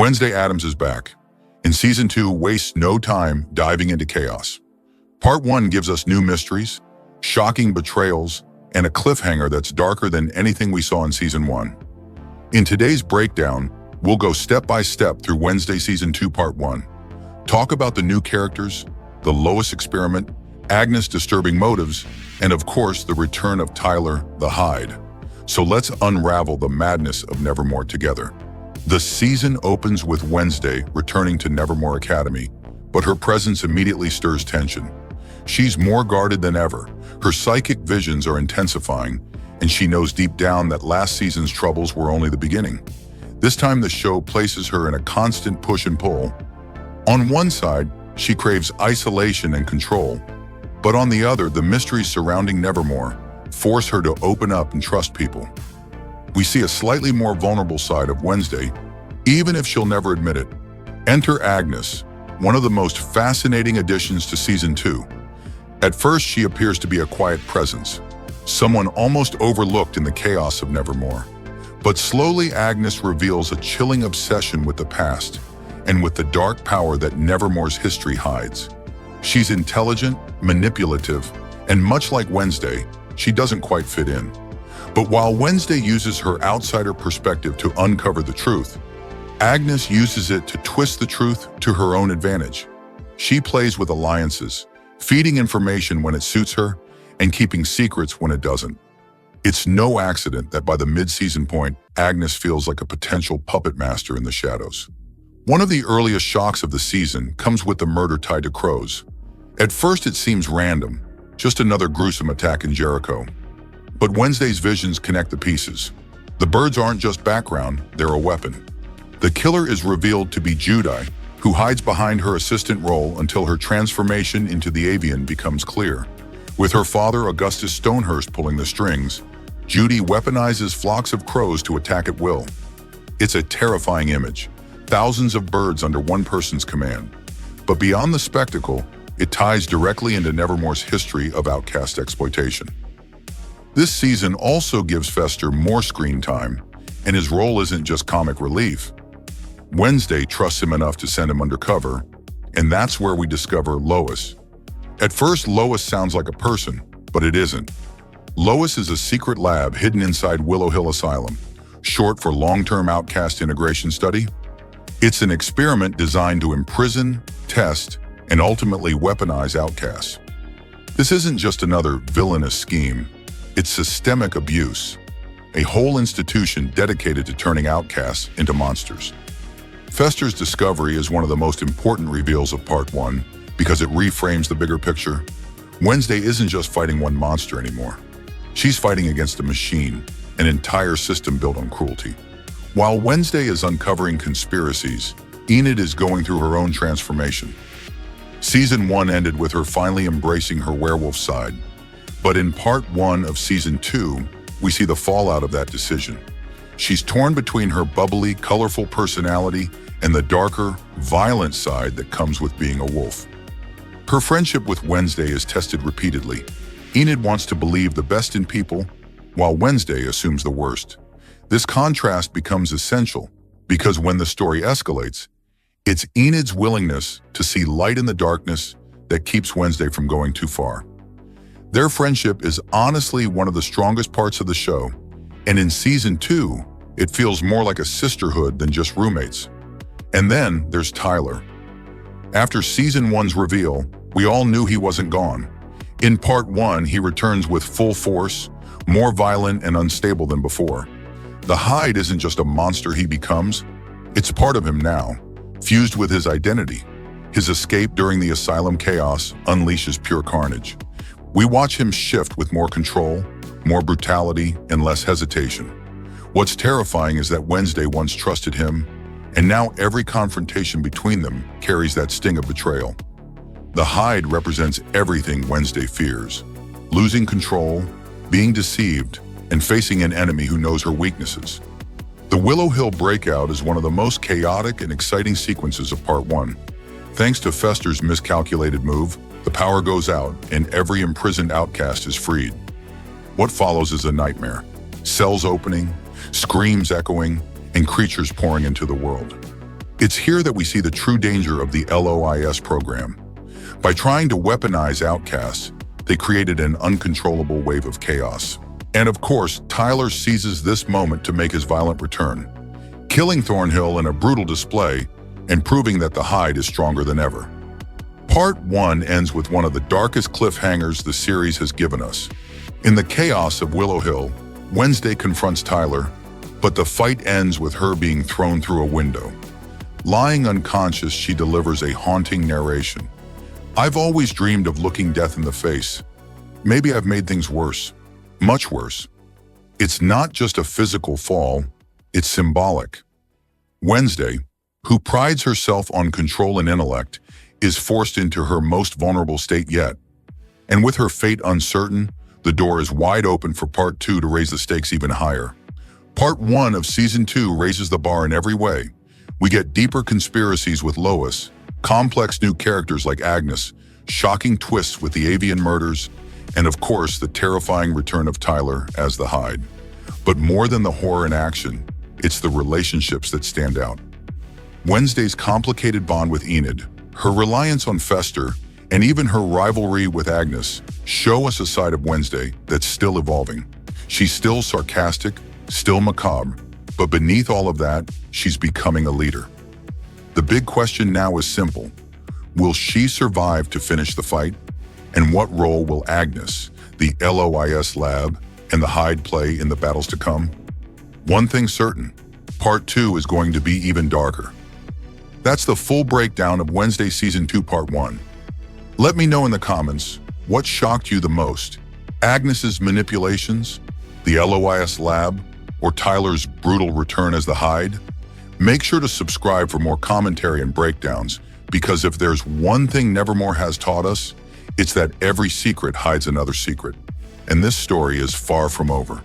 Wednesday Addams is back, and Season 2 wastes no time diving into chaos. Part 1 gives us new mysteries, shocking betrayals, and a cliffhanger that's darker than anything we saw in Season 1. In today's breakdown, we'll go step by step through Wednesday Season 2 Part 1. Talk about the new characters, the LOIS experiment, Agnes' disturbing motives, and of course the return of Tyler, the Hyde. So let's unravel the madness of Nevermore together. The season opens with Wednesday returning to Nevermore Academy, but her presence immediately stirs tension. She's more guarded than ever. Her psychic visions are intensifying, and she knows deep down that last season's troubles were only the beginning. This time the show places her in a constant push and pull. On one side, she craves isolation and control, but on the other, the mysteries surrounding Nevermore force her to open up and trust people. We see a slightly more vulnerable side of Wednesday, even if she'll never admit it. Enter Agnes, one of the most fascinating additions to Season 2. At first, she appears to be a quiet presence, someone almost overlooked in the chaos of Nevermore. But slowly, Agnes reveals a chilling obsession with the past and with the dark power that Nevermore's history hides. She's intelligent, manipulative, and much like Wednesday, she doesn't quite fit in. But while Wednesday uses her outsider perspective to uncover the truth, Agnes uses it to twist the truth to her own advantage. She plays with alliances, feeding information when it suits her and keeping secrets when it doesn't. It's no accident that by the mid-season point, Agnes feels like a potential puppet master in the shadows. One of the earliest shocks of the season comes with the murder tied to crows. At first it seems random, just another gruesome attack in Jericho. But Wednesday's visions connect the pieces. The birds aren't just background, they're a weapon. The killer is revealed to be Judy, who hides behind her assistant role until her transformation into the avian becomes clear. With her father, Augustus Stonehurst, pulling the strings, Judy weaponizes flocks of crows to attack at will. It's a terrifying image, thousands of birds under one person's command. But beyond the spectacle, it ties directly into Nevermore's history of outcast exploitation. This season also gives Fester more screen time, and his role isn't just comic relief. Wednesday trusts him enough to send him undercover, and that's where we discover LOIS. At first, LOIS sounds like a person, but it isn't. LOIS is a secret lab hidden inside Willow Hill Asylum, short for Long-Term Outcast Integration Study. It's an experiment designed to imprison, test, and ultimately weaponize outcasts. This isn't just another villainous scheme. It's systemic abuse, a whole institution dedicated to turning outcasts into monsters. Fester's discovery is one of the most important reveals of Part 1 because it reframes the bigger picture. Wednesday isn't just fighting one monster anymore. She's fighting against a machine, an entire system built on cruelty. While Wednesday is uncovering conspiracies, Enid is going through her own transformation. Season 1 ended with her finally embracing her werewolf side. But in Part 1 of Season 2, we see the fallout of that decision. She's torn between her bubbly, colorful personality and the darker, violent side that comes with being a wolf. Her friendship with Wednesday is tested repeatedly. Enid wants to believe the best in people, while Wednesday assumes the worst. This contrast becomes essential because when the story escalates, it's Enid's willingness to see light in the darkness that keeps Wednesday from going too far. Their friendship is honestly one of the strongest parts of the show, and in Season 2, it feels more like a sisterhood than just roommates. And then there's Tyler. After Season 1's reveal, we all knew he wasn't gone. In Part 1, he returns with full force, more violent and unstable than before. The Hyde isn't just a monster he becomes, it's part of him now, fused with his identity. His escape during the asylum chaos unleashes pure carnage. We watch him shift with more control, more brutality, and less hesitation. What's terrifying is that Wednesday once trusted him, and now every confrontation between them carries that sting of betrayal. The Hyde represents everything Wednesday fears: losing control, being deceived, and facing an enemy who knows her weaknesses. The Willow Hill breakout is one of the most chaotic and exciting sequences of Part 1. Thanks to Fester's miscalculated move, the power goes out and every imprisoned outcast is freed. What follows is a nightmare. Cells opening, screams echoing, and creatures pouring into the world. It's here that we see the true danger of the LOIS program. By trying to weaponize outcasts, they created an uncontrollable wave of chaos. And of course, Tyler seizes this moment to make his violent return, killing Thornhill in a brutal display and proving that the Hyde is stronger than ever. Part 1 ends with one of the darkest cliffhangers the series has given us. In the chaos of Willow Hill, Wednesday confronts Tyler, but the fight ends with her being thrown through a window. Lying unconscious, she delivers a haunting narration. "I've always dreamed of looking death in the face. Maybe I've made things worse, much worse." It's not just a physical fall, it's symbolic. Wednesday, who prides herself on control and intellect, is forced into her most vulnerable state yet. And with her fate uncertain, the door is wide open for Part 2 to raise the stakes even higher. Part 1 of Season 2 raises the bar in every way. We get deeper conspiracies with LOIS, complex new characters like Agnes, shocking twists with the avian murders, and of course the terrifying return of Tyler as the Hyde. But more than the horror and action, it's the relationships that stand out. Wednesday's complicated bond with Enid, her reliance on Fester, and even her rivalry with Agnes show us a side of Wednesday that's still evolving. She's still sarcastic, still macabre, but beneath all of that, she's becoming a leader. The big question now is simple. Will she survive to finish the fight? And what role will Agnes, the LOIS lab, and the Hyde play in the battles to come? One thing's certain, Part 2 is going to be even darker. That's the full breakdown of Wednesday Season 2 Part 1. Let me know in the comments, what shocked you the most? Agnes's manipulations, the LOIS lab, or Tyler's brutal return as the Hyde? Make sure to subscribe for more commentary and breakdowns, because if there's one thing Nevermore has taught us, it's that every secret hides another secret. And this story is far from over.